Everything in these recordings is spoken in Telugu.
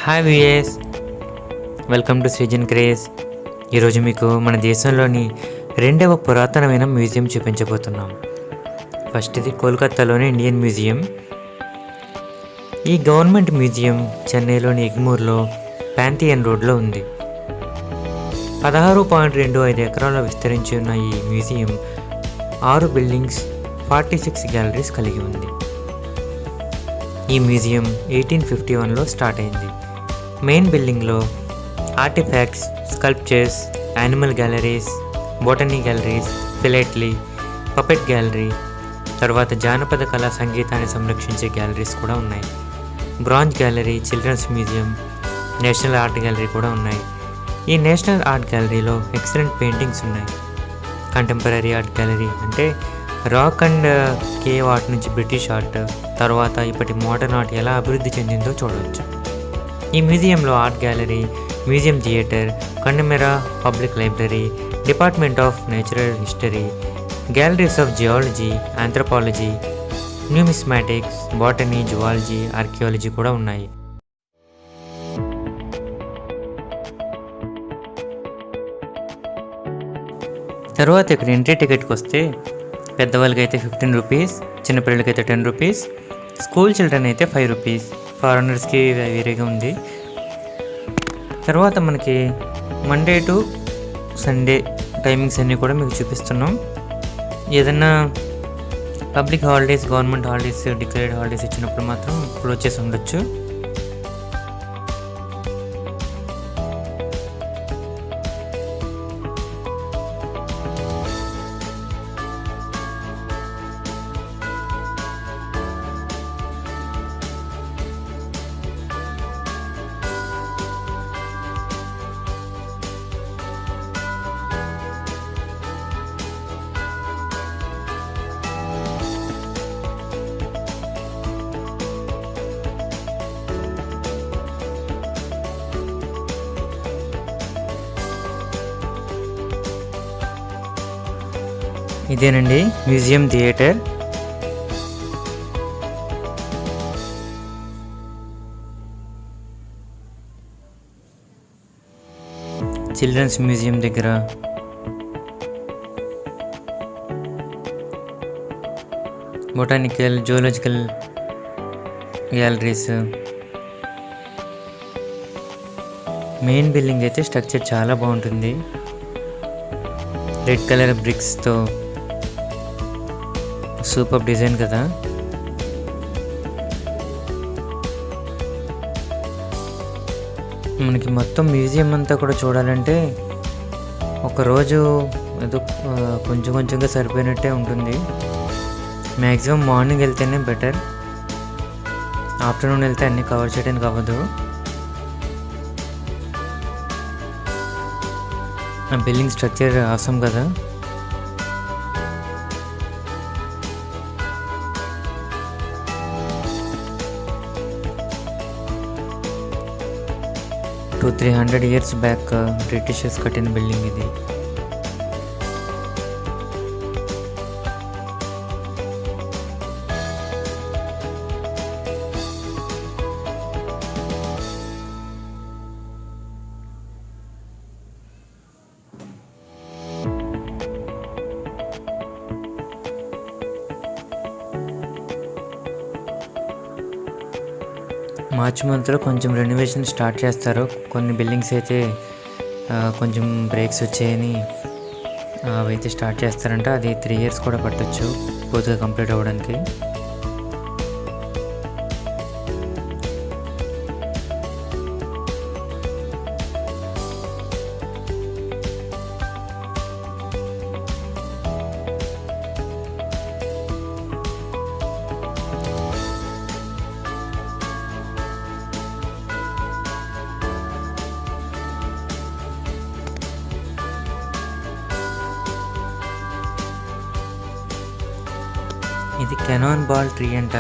హాయ్ విఎస్, వెల్కమ్ టు సృజన్ క్రేజ్. ఈరోజు మీకు మన దేశంలోని రెండవ పురాతనమైన మ్యూజియం చూపించబోతున్నాం. ఫస్ట్ ఇది కోల్కతాలోని ఇండియన్ మ్యూజియం. ఈ గవర్నమెంట్ మ్యూజియం చెన్నైలోని ఎగ్మూర్లో ప్యాంథియన్ రోడ్లో ఉంది. 16.25 ఎకరాల్లో విస్తరించి ఉన్న ఈ మ్యూజియం 6 బిల్డింగ్స్, 46 గ్యాలరీస్ కలిగి ఉంది. ఈ మ్యూజియం 1851లో స్టార్ట్ అయింది. మెయిన్ బిల్డింగ్లో artefacts, sculptures, animal galleries, botany galleries, philately, puppet gallery, తర్వాత జానపద కళా సంగీతాన్ని సంరక్షించే గ్యాలరీస్ కూడా ఉన్నాయి. Bronze gallery, children's museum, national art gallery కూడా ఉన్నాయి. ఈ నేషనల్ ఆర్ట్ గ్యాలరీలో ఎక్సలెంట్ పెయింటింగ్స్ ఉన్నాయి. కంటెంపరీ ఆర్ట్ గ్యాలరీ అంటే రాక్ అండ్ కేవ్ ఆర్ట్ నుంచి బ్రిటిష్ ఆర్ట్, తర్వాత ఇప్పటి మోడర్న్ ఆర్ట్ ఎలా అభివృద్ధి చెందిందో చూడవచ్చు. ఈ మ్యూజియంలో art gallery, museum theatre, Connemara public library, department of natural history, galleries of geology, anthropology, numismatics, botany, zoology, archaeology కూడా ఉన్నాయి. తర్వాత ఇక్కడ ఎంట్రీ టికెట్కి వస్తే పెద్దవాళ్ళకి అయితే 15 రూపీస్, చిన్నపిల్లలకైతే 10 రూపీస్, స్కూల్ చిల్డ్రన్ అయితే 5 రూపీస్, ఫారినర్స్కి వేరేగా ఉంది. తర్వాత మనకి మండే టు సండే టైమింగ్స్ అన్నీ కూడా మీకు చూపిస్తున్నాం. ఏదైనా public holidays, government holidays, declared holidays ఇచ్చినప్పుడు మాత్రం క్లోజ్ చేసి ఉండొచ్చు. ఇదేనండి మ్యూజియం థియేటర్. చిల్డ్రన్స్ మ్యూజియం దగ్గర botanical, zoological galleries. Main building అయితే స్ట్రక్చర్ చాలా బాగుంటుంది. రెడ్ కలర్ బ్రిక్స్తో సూపర్ డిజైన్ కదా. మనకి మొత్తం మ్యూజియం అంతా కూడా చూడాలంటే ఒకరోజు ఏదో కొంచెం కొంచెంగా సరిపోయినట్టే ఉంటుంది. మ్యాక్సిమం మార్నింగ్ వెళ్తేనే బెటర్, ఆఫ్టర్నూన్ వెళ్తే అన్నీ కవర్ చేయడానికి అవ్వదు. ఆ బిల్డింగ్ స్ట్రక్చర్ ఆసమ్ కదా. టూ 300 years బ్యాక్ బ్రిటిషర్స్ కట్టిన బిల్డింగ్ ఇది. మార్చి మంత్లో కొంచెం రెనోవేషన్ స్టార్ట్ చేస్తారు. కొన్ని బిల్డింగ్స్ అయితే కొంచెం బ్రేక్స్ వచ్చాయని అవైతే స్టార్ట్ చేస్తారంట. అది 3 years కూడా పట్టచ్చు పూర్తిగా కంప్లీట్ అవ్వడానికి. ఇది కెనాన్ బాల్ ట్రీ అంట.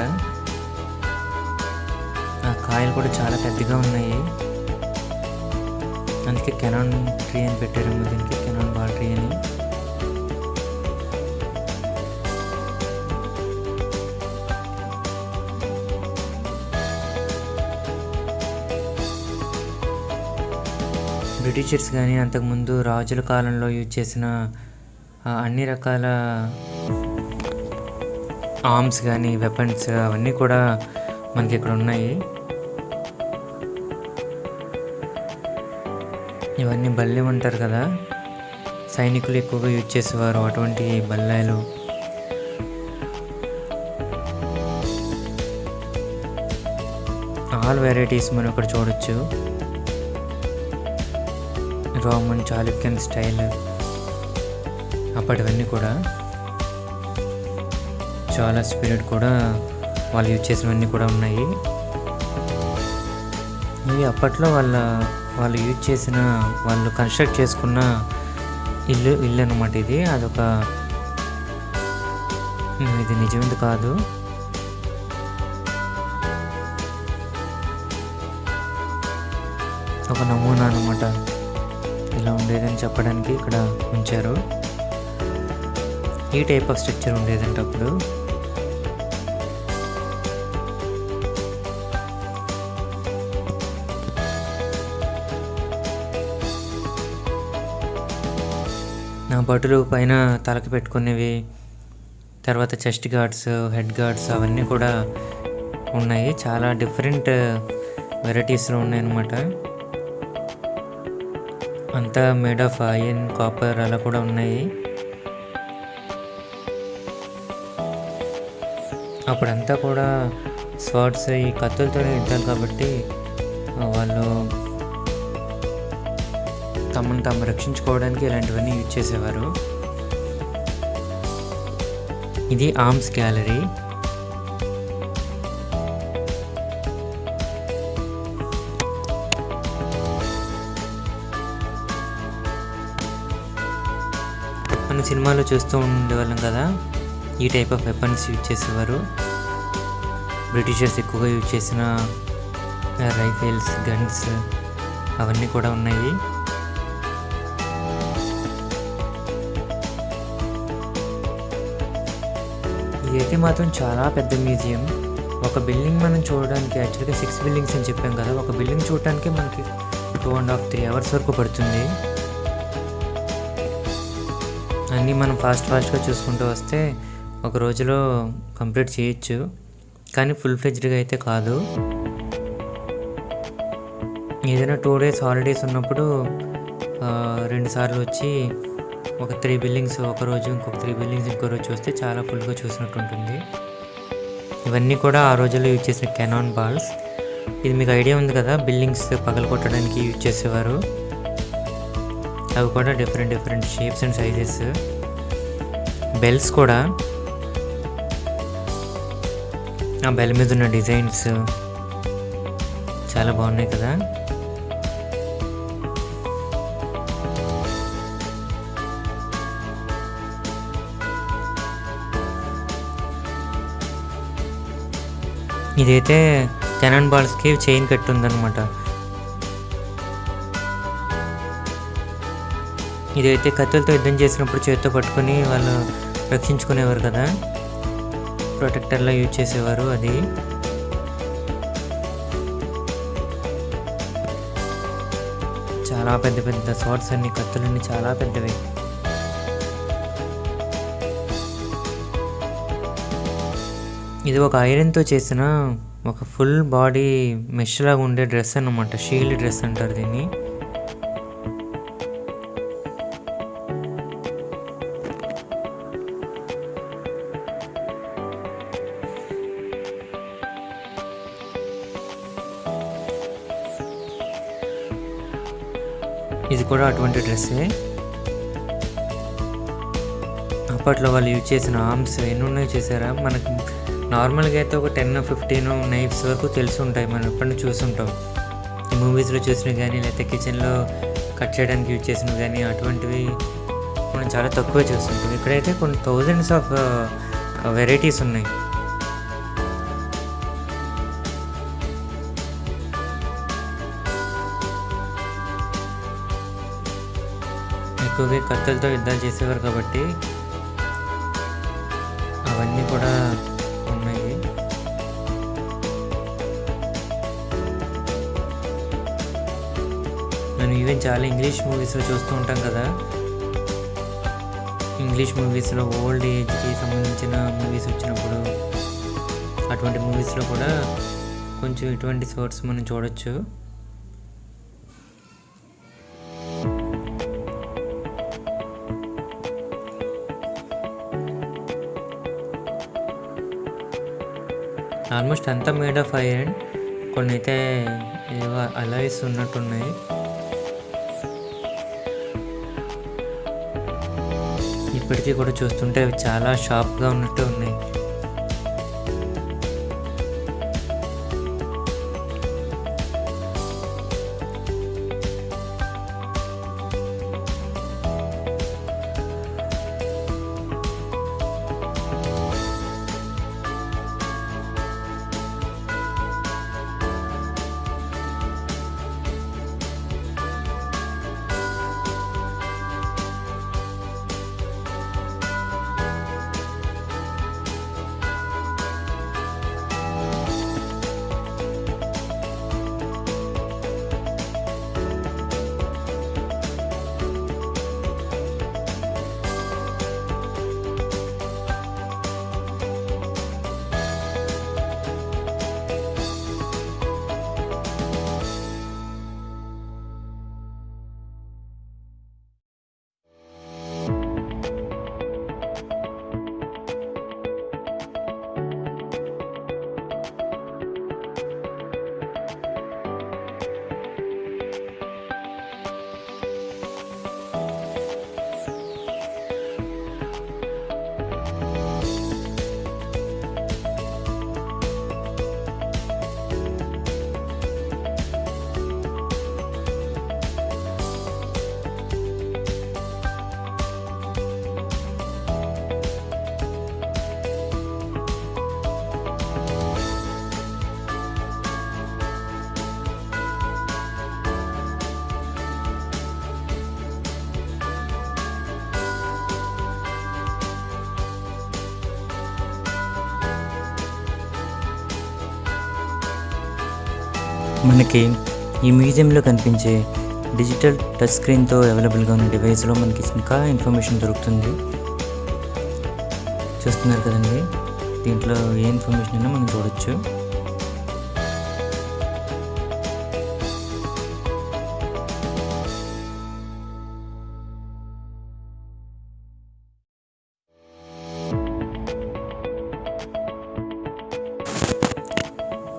ఆ కాయలు కూడా చాలా పెద్దగా ఉన్నాయి, అందుకే కెనాన్ ట్రీ అని పెట్టారేమో దీనికి, కెనాన్ బాల్ ట్రీ అని. బ్రిటిషర్స్ కానీ అంతకుముందు రాజుల కాలంలో యూజ్ చేసిన అన్ని రకాల ఆర్మ్స్ కానీ వెపన్స్ అవన్నీ కూడా మనకి ఇక్కడ ఉన్నాయి. ఇవన్నీ బల్లెం అంటారు కదా, సైనికులు ఎక్కువగా యూజ్ చేసేవారు అటువంటి బల్లాలు. ఆల్ వెరైటీస్ మనం ఇక్కడ చూడొచ్చు. రోమన్, చాళుక్యన్ స్టైల్ అప్పటివన్నీ కూడా చాలా స్పిరిట్ కూడా వాళ్ళు యూజ్ చేసినవన్నీ కూడా ఉన్నాయి. ఇవి అప్పట్లో వాళ్ళు యూజ్ చేసిన, వాళ్ళు కన్స్ట్రక్ట్ చేసుకున్న ఇల్లు అనమాట. ఇది నిజమేది కాదు. ఒక నమూనా అన్నమాట, ఇలా ఉండేదని చెప్పడానికి ఇక్కడ ఉంచారు. ఈ టైప్ ఆఫ్ స్ట్రక్చర్ ఉండేదంటే అప్పుడు. బట్టలు పైన తలకి పెట్టుకునేవి, తర్వాత చెస్ట్ గార్డ్స్, హెడ్ గార్డ్స్ అవన్నీ కూడా ఉన్నాయి. చాలా డిఫరెంట్ వెరైటీస్లో ఉన్నాయన్నమాట. అంతా మేడ్ ఆఫ్ ఐరన్, కాపర్ అలా కూడా ఉన్నాయి. అప్పుడంతా కూడా స్వార్డ్స్, ఈ కత్తులతోనే యుద్ధాలు కాబట్టి వాళ్ళు తమను తాము రక్షించుకోవడానికి ఇలాంటివన్నీ యూజ్ చేసేవారు. ఇది ఆర్మ్స్ గ్యాలరీ. మనం సినిమాలో చూస్తూ ఉండేవాళ్ళం కదా, ఈ టైప్ ఆఫ్ వెపన్స్ యూజ్ చేసేవారు. బ్రిటిషర్స్ ఎక్కువగా యూజ్ చేసిన రైఫిల్స్, గన్స్ అవన్నీ కూడా ఉన్నాయి. ఇదైతే మాత్రం చాలా పెద్ద మ్యూజియం. ఒక బిల్డింగ్ మనం చూడడానికి, యాక్చువల్గా 6 బిల్డింగ్స్ అని చెప్పాం కదా, ఒక బిల్డింగ్ చూడటానికి మనకి 2.5-3 అవర్స్ వరకు పడుతుంది. అన్నీ మనం ఫాస్ట్గా చూసుకుంటూ వస్తే ఒక రోజులో కంప్లీట్ చేయొచ్చు, కానీ ఫుల్ ఫ్లెడ్జ్డ్గా అయితే కాదు. ఏదైనా 2 డేస్ హాలిడేస్ ఉన్నప్పుడు 2 సార్లు వచ్చి ఒక 3 బిల్డింగ్స్ ఒక రోజు, ఇంకొక 3 బిల్డింగ్స్ ఇంకో రోజు చూస్తే చాలా ఫుల్గా చూసినట్టు ఉంటుంది. ఇవన్నీ కూడా ఆ రోజుల్లో యూజ్ చేసిన కెనాన్ బాల్స్. ఇది మీకు ఐడియా ఉంది కదా, బిల్డింగ్స్ పగలగొట్టడానికి యూజ్ చేసేవారు. అవి కూడా different shapes and sizes. Bells కూడా, ఆ బెల్ మీద ఉన్న డిజైన్స్ చాలా బాగున్నాయి కదా. ఇదైతే కెనాన్ బాల్స్కి చైన్ కట్టి ఉందన్నమాట. ఇదైతే కత్తులతో యుద్ధం చేసినప్పుడు చేతితో పట్టుకొని వాళ్ళు రక్షించుకునేవారు కదా, ప్రొటెక్టర్లో యూజ్ చేసేవారు. అది చాలా పెద్ద స్వార్డ్స్ అన్ని, కత్తులన్నీ చాలా పెద్దవి. ఇది ఒక ఐరన్తో చేసిన ఒక ఫుల్ బాడీ మెష్ లాగా ఉండే డ్రెస్ అన్నమాట, షీల్డ్ డ్రెస్ అంటారు దీన్ని. ఇది కూడా అటువంటి డ్రెస్సే. అప్పట్లో వాళ్ళు యూజ్ చేసిన ఆర్మ్స్ ఎన్ని ఉన్నాయో చేశారా. మనకు నార్మల్గా అయితే ఒక 10-15 నైఫ్స్ వరకు తెలిసి ఉంటాయి, మనం ఎప్పటి నుంచి చూసుంటాం. ఈ మూవీస్లో చూసినవి కానీ, లేకపోతే కిచెన్లో కట్ చేయడానికి యూజ్ చేసినవి కానీ, అటువంటివి మనం చాలా తక్కువ చూస్తుంటాం. ఇక్కడైతే కొన్ని థౌజండ్స్ ఆఫ్ వెరైటీస్ ఉన్నాయి. ఎక్కువగా కత్తులతో యుద్ధాలు చేసేవారు కాబట్టి అవన్నీ కూడా ఉన్నాయి. మనం ఈవెన్ చాలా ఇంగ్లీష్ మూవీస్లో చూస్తూ ఉంటాం కదా. ఇంగ్లీష్ మూవీస్లో ఓల్డ్ ఏజ్కి సంబంధించిన మూవీస్ వచ్చినప్పుడు అటువంటి మూవీస్లో కూడా కొంచెం ఇటువంటి సోర్స్ మనం చూడొచ్చు. ఆల్మోస్ట్ అంతా మేడ్ ఆఫ్ ఐరన్, కొన్ని అయితే ఏవో అలాయ్స్ ఉన్నట్టున్నాయి. ఇప్పటికీ కూడా చూస్తుంటే అవి చాలా షార్ప్గా ఉన్నట్టు ఉన్నాయి. మనకి ఈ మ్యూజియంలో కనిపించే డిజిటల్ టచ్ స్క్రీన్తో అవైలబుల్గా ఉన్న డివైస్లో మనకి ఇంకా ఇన్ఫర్మేషన్ దొరుకుతుంది. చూస్తున్నారు కదండి, దీంట్లో ఏ ఇన్ఫర్మేషన్ అయినా మనం చూడొచ్చు.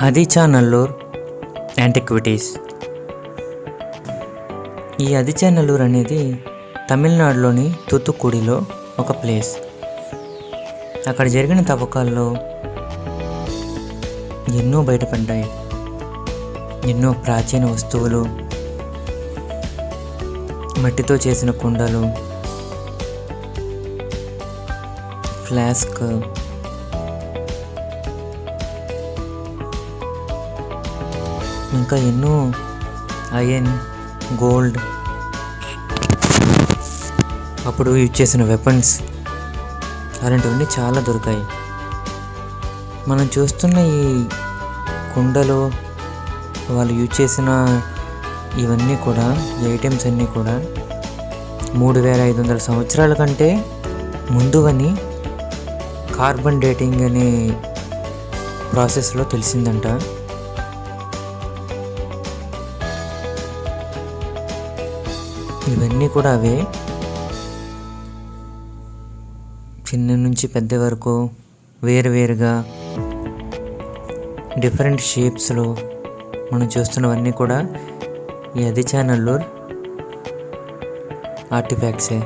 ఆదిచా నల్లూర్ యాంటిక్విటీస్. ఈ ఆదిచా నల్లూర్ అనేది తమిళనాడులోని తూత్తుకుడిలో ఒక ప్లేస్. అక్కడ జరిగిన తవ్వకాల్లో ఎన్నో బయటపడ్డాయి. ఎన్నో ప్రాచీన వస్తువులు, మట్టితో చేసిన కుండలు, ఫ్లాస్క్, ఇంకా ఎన్నో ఐరన్, గోల్డ్, అప్పుడు యూజ్ చేసిన వెపన్స్ అలాంటివన్నీ చాలా దొరికాయి. మనం చూస్తున్న ఈ కుండలో వాళ్ళు యూజ్ చేసిన ఇవన్నీ కూడా, ఈ ఐటమ్స్ అన్నీ కూడా 3500 సంవత్సరాల కంటే ముందువని కార్బన్ డేటింగ్ అనే ప్రాసెస్లో తెలిసిందంట. ఇవన్నీ కూడా అవే. చిన్న నుంచి పెద్ద వరకు వేరువేరుగా డిఫరెంట్ షేప్స్లో మనం చూస్తున్నవన్నీ కూడా ఈ ఆదిచా నల్లూర్ ఆర్టిఫాక్ట్సే.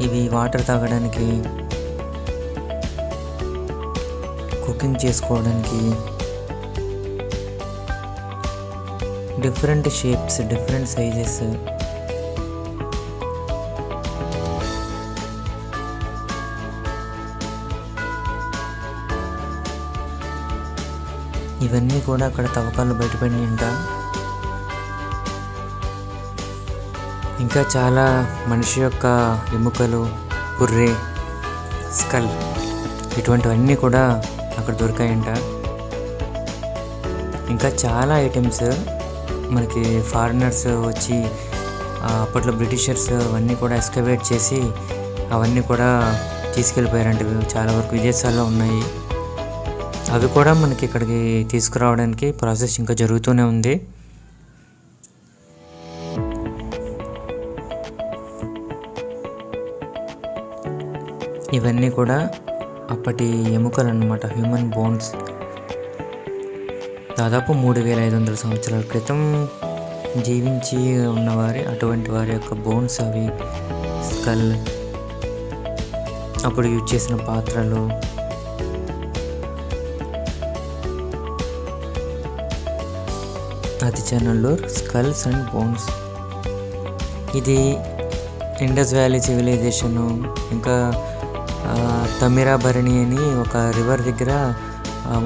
ఇవి వాటర్ తాగడానికి, కుకింగ్ చేసుకోవడానికి, డిఫరెంట్ షేప్స్, డిఫరెంట్ సైజెస్, ఇవన్నీ కూడా అక్కడ తవ్వకాలు బయటపడినాయంట. ఇంకా చాలా మనిషి యొక్క ఎముకలు, పుర్రే, స్కల్ ఇటువంటివన్నీ కూడా అక్కడ దొరికాయంట. ఇంకా చాలా ఐటమ్స్ మనకి ఫారినర్స్ వచ్చి అప్పట్లో బ్రిటిషర్స్ అవన్నీ కూడా ఎక్స్కవేట్ చేసి అవన్నీ కూడా తీసుకెళ్ళిపోయారంట. చాలా వరకు విదేశాల్లో ఉన్నాయి. అవి కూడా మనకి ఇక్కడికి తీసుకురావడానికి ప్రాసెస్ ఇంకా జరుగుతూనే ఉంది. ఇవన్నీ కూడా అప్పటి ఎముకలు అన్నమాట, హ్యూమన్ బోన్స్. దాదాపు 3500 సంవత్సరాల క్రితం జీవించి ఉన్నవారి అటువంటి వారి యొక్క బోన్స్ అవి. స్కల్, అప్పుడు యూజ్ చేసిన పాత్రలు, అతిచెన్నల్లూర్ స్కల్స్ అండ్ బోన్స్. ఇది ఇండస్ వ్యాలీ సివిలైజేషను, ఇంకా తమిరాబరణి అని ఒక రివర్ దగ్గర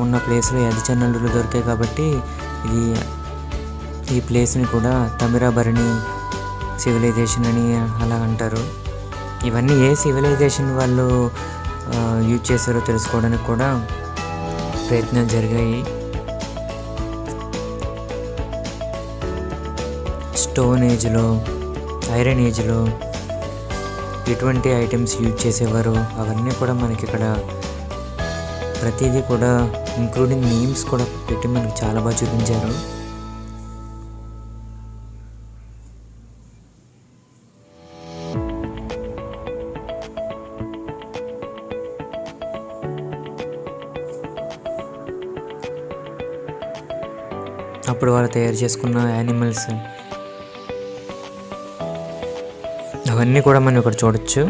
ఉన్న ప్లేస్లో అతిచెన్నల్లూరులో దొరికాయి కాబట్టి ఈ ప్లేస్ని కూడా తమిరాబరణి సివిలైజేషన్ అని అలా అంటారు. ఇవన్నీ ఏ సివిలైజేషన్ వాళ్ళు యూజ్ చేశారో తెలుసుకోవడానికి కూడా ప్రయత్నాలు జరిగాయి. స్టోన్ ఏజ్లో, ఐరన్ ఏజ్లో ఎటువంటి ఐటమ్స్ యూజ్ చేసేవారు అవన్నీ కూడా మనకి ఇక్కడ ప్రతిదీ కూడా ఇంక్లూడింగ్ నేమ్స్ కూడా పెట్టి మనకి చాలా బాగా చూపించారు. అప్పుడు వాళ్ళు తయారు చేసుకున్న యానిమల్స్ అవన్నీ కూడా మనం ఇక్కడ చూడొచ్చు.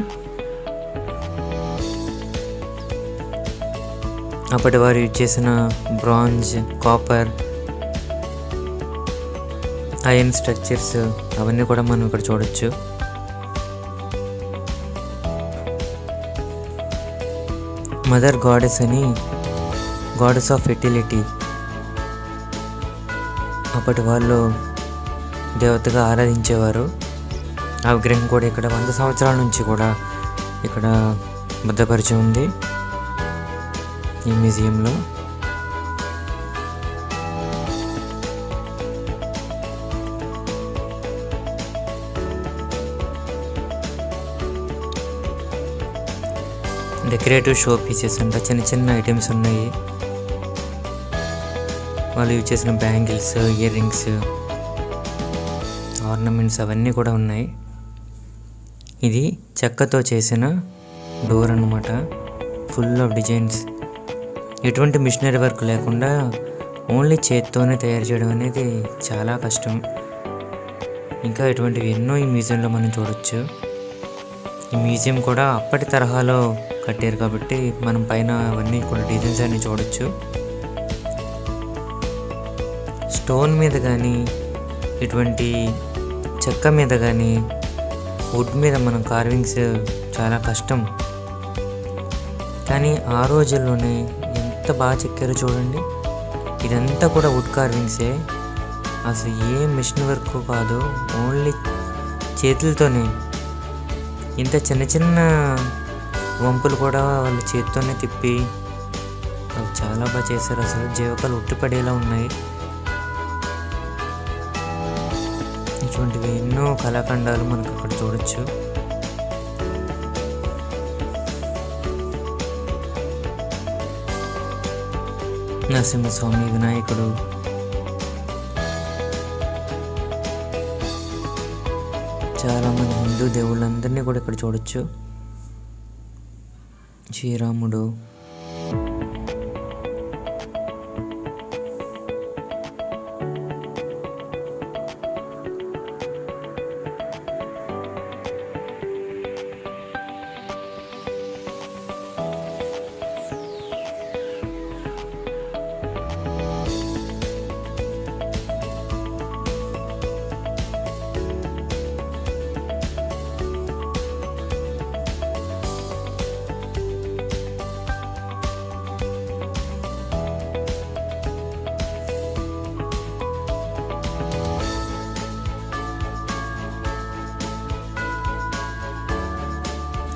అప్పటి వారు యూజ్ చేసిన బ్రాంజ్, కాపర్, ఐరన్ స్ట్రక్చర్స్ అవన్నీ కూడా మనం ఇక్కడ చూడొచ్చు. మదర్ గాడెస్ అని, గాడెస్ ఆఫ్ ఫెర్టిలిటీ, అప్పటి వాళ్ళు దేవతగా ఆరాధించేవారు. ఆ విగ్రహం కూడా ఇక్కడ 100 సంవత్సరాల నుంచి కూడా ఇక్కడ భద్రపరిచి ఉంది ఈ మ్యూజియంలో. డెకరేటివ్ షో పీసెస్ అంట, చిన్న చిన్న ఐటమ్స్ ఉన్నాయి. వాళ్ళు యూజ్ చేసిన బ్యాంగిల్స్, ఇయర్ రింగ్స్, ఆర్నమెంట్స్ అవన్నీ కూడా ఉన్నాయి. ఇది చెక్కతో చేసిన డోర్ అన్నమాట, ఫుల్ ఆఫ్ డిజైన్స్. ఎటువంటి మిషనరీ వర్క్ లేకుండా ఓన్లీ చేత్తోనే తయారు చేయడం అనేది చాలా కష్టం. ఇంకా ఇటువంటివి ఎన్నో ఈ మ్యూజియంలో మనం చూడొచ్చు. ఈ మ్యూజియం కూడా అప్పటి తరహాలో కట్టారు కాబట్టి మనం పైన అవన్నీ కూడా డిజైన్స్ అన్నీ చూడొచ్చు. స్టోన్ మీద కానీ, ఇటువంటి చెక్క మీద కానీ, వుడ్ మీద మనం కార్వింగ్స్ చాలా కష్టం. కానీ ఆ రోజుల్లోనే ఎంత బాగా చెక్కారో చూడండి. ఇదంతా కూడా వుడ్ కార్వింగ్సే, అసలు ఏ మిషన్ వర్క్ కాదు, ఓన్లీ చేతులతోనే. ఇంత చిన్న చిన్న వంపులు కూడా వాళ్ళు చేతితోనే తిప్పి చాలా బాగా చేశారు. అసలు జీవకాలు ఉట్టిపడేలా ఉన్నాయి. ఇటువంటివి ఎన్నో కళాఖండాలు మనకు అక్కడ చూడొచ్చు. నరసింహస్వామి, వినాయకుడు, చాలామంది హిందూ దేవుళ్ళందరినీ కూడా ఇక్కడ చూడొచ్చు. శ్రీరాముడు,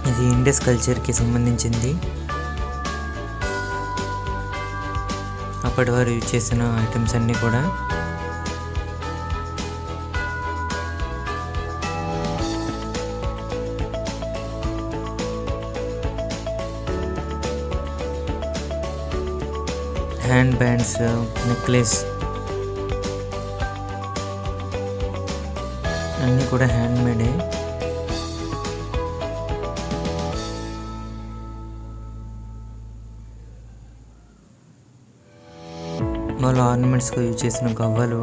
ఇది ఇండస్ కల్చర్కి సంబంధించింది. అప్పటి వారు యూజ్ చేసిన ఐటమ్స్ అన్నీ కూడా. హ్యాండ్ బ్యాండ్స్, నెక్లెస్ అన్నీ కూడా హ్యాండ్ మేడే. వాళ్ళు ఆర్నమెంట్స్గా యూజ్ చేసిన గవ్వలు,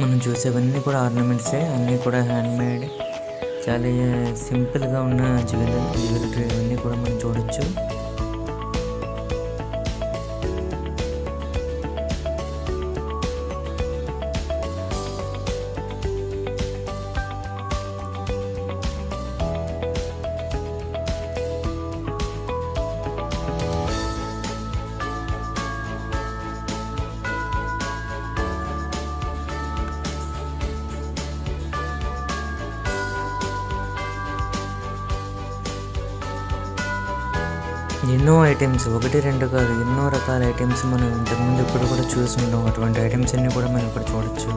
మనం చూసేవన్నీ కూడా ఆర్నమెంట్సే, అన్నీ కూడా హ్యాండ్ మేడ్. చాలా సింపుల్గా ఉన్న జ్యువెలరీ అన్నీ కూడా మనం చూడొచ్చు. ఎన్నో ఐటమ్స్, ఒకటి రెండు కాదు, ఎన్నో రకాల ఐటమ్స్ మనం ఇంతకుముందు ఇప్పుడు కూడా చూసి ఉంటాం. అటువంటి ఐటమ్స్ అన్నీ కూడా మనం ఇప్పుడు చూడొచ్చు.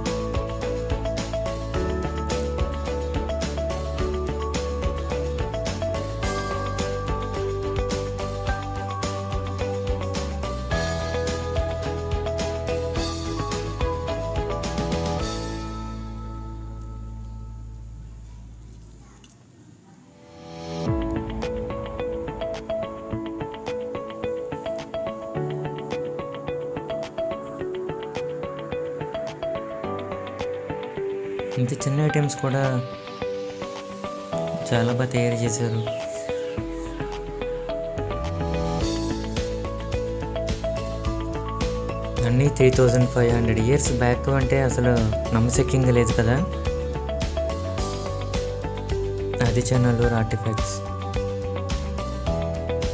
ఇంత చిన్న ఐటమ్స్ కూడా చాలా బాగా తయారు చేశారు. అన్నీ 3500 ఇయర్స్ బ్యాక్ అంటే అసలు నమ్మశక్యంగా లేదు కదా. అది ఛానల్ ఆర్టిఫాక్ట్స్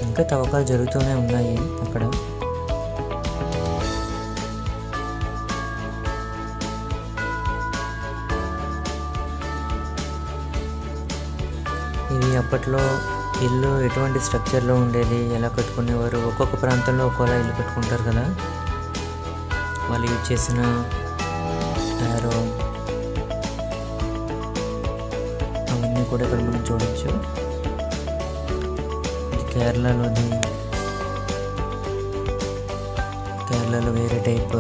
ఇంకా తవ్వకాలు జరుగుతూనే ఉన్నాయి అక్కడ. ఇది అప్పట్లో ఇల్లు ఎటువంటి స్ట్రక్చర్లో ఉండేది, ఎలా కట్టుకునేవారు, ఒక్కొక్క ప్రాంతంలో ఒక్కోలా ఇల్లు కట్టుకుంటారు కదా. వాళ్ళు యూజ్ చేసిన యారో అవన్నీ కూడా ఇక్కడ మనం చూడొచ్చు. ఇది కేరళలో వేరే టైప్,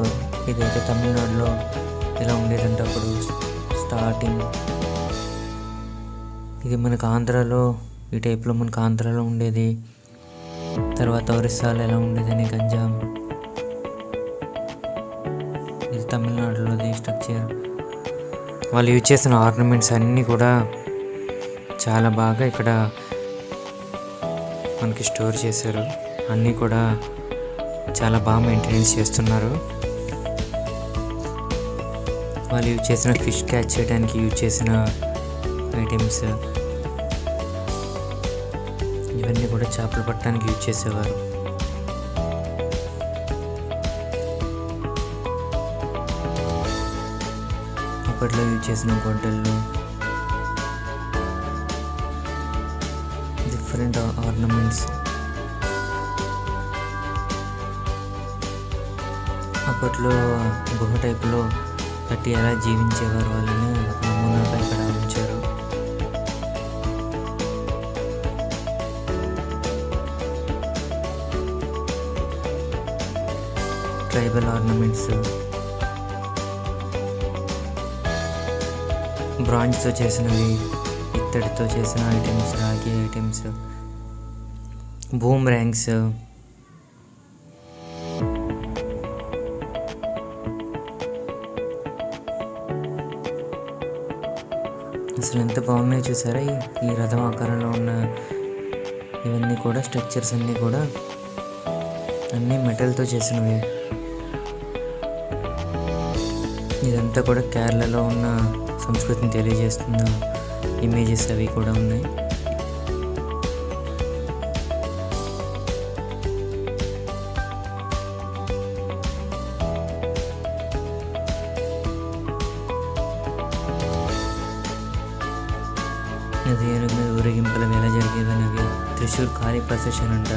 ఇదైతే తమిళనాడులో ఇలా ఉండేదంట అప్పుడు స్టార్టింగ్. ఇది మనకు ఆంధ్రాలో ఈ టైప్లో మనకు ఆంధ్రాలో ఉండేది, తర్వాత ఒరిస్సాలో ఎలా ఉండేదని గంజాం. ఇది తమిళనాడులోది స్ట్రక్చర్. వాళ్ళు యూజ్ చేసిన ఆర్నమెంట్స్ అన్నీ కూడా చాలా బాగా ఇక్కడ మనకి స్టోర్ చేశారు. అన్నీ కూడా చాలా బాగా మెయింటెనెన్స్ చేస్తున్నారు. వాళ్ళు యూజ్ చేసిన ఫిష్ క్యాచ్ చేయడానికి యూజ్ చేసిన ఐటమ్స్ ఇవన్నీ కూడా చేపలు పట్టడానికి యూజ్ చేసేవారు. అప్పట్లో యూజ్ చేసిన గొడ్డళ్ళు, డిఫరెంట్ ఆర్నమెంట్స్. అప్పట్లో గుహ టైపులో కట్టి ఎలా జీవించేవారు వాళ్ళని ఒక నమూనాగా ఇక్కడ ఉంచారు. ట్రైబల్ ఆర్నమెంట్స్, బ్రాంజ్తో చేసినవి, ఇత్తడితో చేసిన ఐటమ్స్, రాగి ఐటమ్స్, బూమ్ ర్యాంగ్స్, అసలు ఎంత బాగున్నాయి చూసారా. ఈ రథం ఆకారంలో ఉన్న ఇవన్నీ కూడా స్ట్రక్చర్స్ అన్నీ కూడా అన్నీ మెటల్తో చేసినవి. ఇదంతా కూడా కేరళలో ఉన్న సంస్కృతిని తెలియజేస్తున్న ఇమేజెస్ అవి కూడా ఉన్నాయి. అది ఏనుగు మీద ఊరేగింపులు ఎలా జరిగేవని అవి త్రిశూర్ కాళీ ప్రొసెషన్ అంట.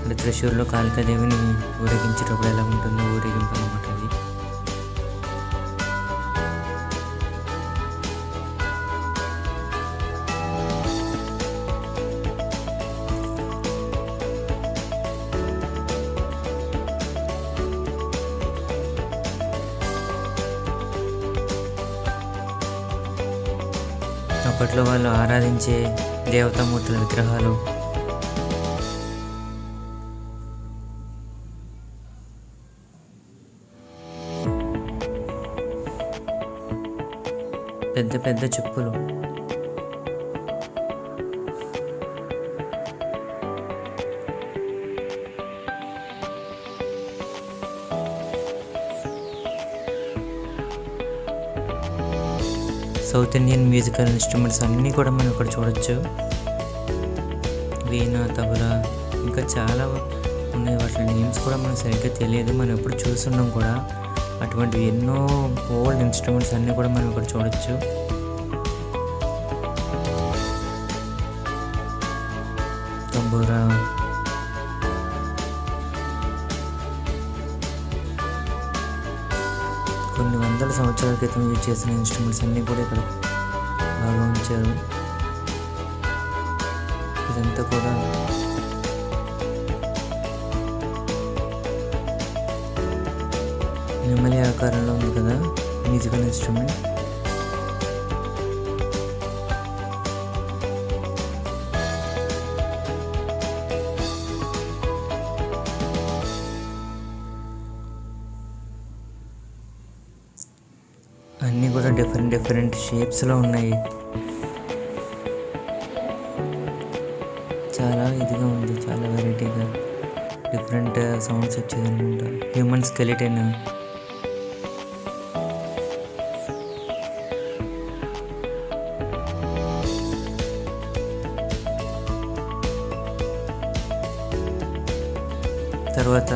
అంటే త్రిశూర్లో కాళికాదేవిని ఊరేగించేటప్పుడు ఎలా ఉంటుందో ఊరేగింపు అనమాట అది. అప్పట్లో వాళ్ళు ఆరాధించే దేవతామూర్తుల విగ్రహాలు. పెద్ద పెద్ద చెప్పులు. సౌత్ ఇండియన్ మ్యూజికల్ ఇన్స్ట్రుమెంట్స్ అన్నీ కూడా మనం ఇక్కడ చూడొచ్చు. వీణ, తబలా, ఇంకా చాలా ఉన్నాయి. వాటి నేమ్స్ కూడా మనకు సరిగ్గా తెలియదు, మనం ఎప్పుడు చూస్తున్నాం కూడా. అటువంటి ఎన్నో ఓల్డ్ ఇన్స్ట్రుమెంట్స్ అన్నీ కూడా మనం ఇక్కడ చూడొచ్చు. తంబూరా, కొన్ని వందల సంవత్సరాల క్రితం యూజ్ చేసిన ఇన్స్ట్రుమెంట్స్ అన్నీ కూడా ఇక్కడ బాగా ఉంచారు. ఇదంతా కూడా నెమలి ఆకారంలో ఉంది కదా మ్యూజికల్ ఇన్స్ట్రుమెంట్. అన్నీ కూడా డిఫరెంట్ షేప్స్లో ఉన్నాయి. చాలా ఇదిగా ఉంది, చాలా వెరైటీగా డిఫరెంట్ సౌండ్స్ వచ్చేది అనుకుంటా. హ్యూమన్ స్కెలిటన్, తర్వాత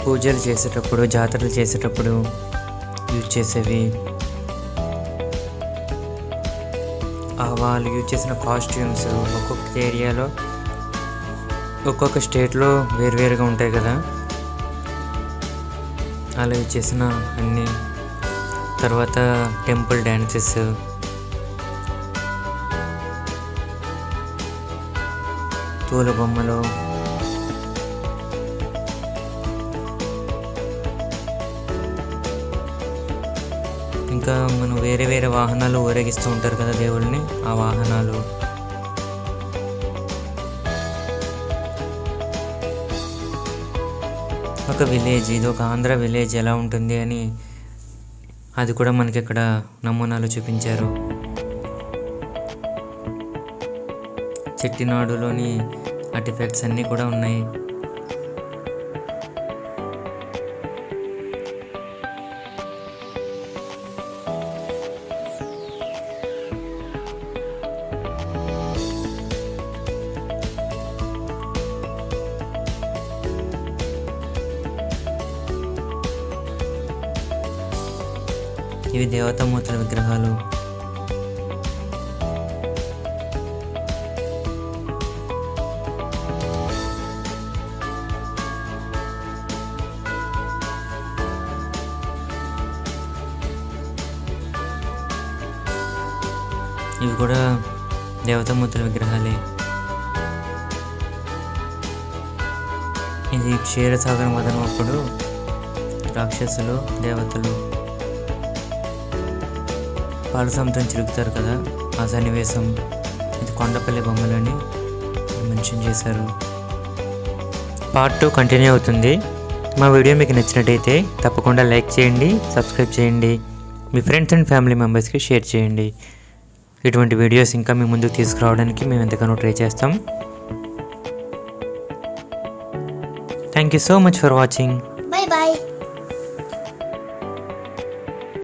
పూజలు చేసేటప్పుడు, జాతరలు చేసేటప్పుడు యూజ్ చేసేవి. వాళ్ళు యూజ్ చేసిన కాస్ట్యూమ్స్ ఒక్కొక్క ఏరియాలో, ఒక్కొక్క స్టేట్లో వేరువేరుగా ఉంటాయి కదా, అలా యూజ్ చేసిన అన్నీ. తర్వాత టెంపుల్ డ్యాన్సెస్, తోలు బొమ్మలు, ఇంకా మనం వేరే వేరే వాహనాలు ఊరేగిస్తూ ఉంటారు కదా దేవుళ్ళని, ఆ వాహనాలు. ఒక విలేజ్, ఇది ఒక ఆంధ్ర విలేజ్ ఎలా ఉంటుంది అని అది కూడా మనకి ఇక్కడ నమూనాలు చూపించారు. చెట్టినాడులోని ఆర్టిఫాక్ట్స్ అన్నీ కూడా ఉన్నాయి. ఇవి దేవతామూర్తుల విగ్రహాలు. ఇవి కూడా దేవతామూర్తుల విగ్రహాలే. ఇది క్షీరసాగర మదనం అప్పుడు రాక్షసులు, దేవతలు పాల సముద్రం చిరుగుతారు కదా, ఆ సన్నివేశం. ఇది కొండపల్లి బొమ్మలని మెన్షన్ చేశారు. పార్ట్ 2 కంటిన్యూ అవుతుంది. మా వీడియో మీకు నచ్చినట్టయితే తప్పకుండా లైక్ చేయండి, సబ్స్క్రైబ్ చేయండి, మీ ఫ్రెండ్స్ అండ్ ఫ్యామిలీ మెంబర్స్కి షేర్ చేయండి. ఇటువంటి వీడియోస్ ఇంకా మీ ముందుకు తీసుకురావడానికి మేము ఎంతగానో ట్రై చేస్తాం. Thank you so much for watching. Bye bye.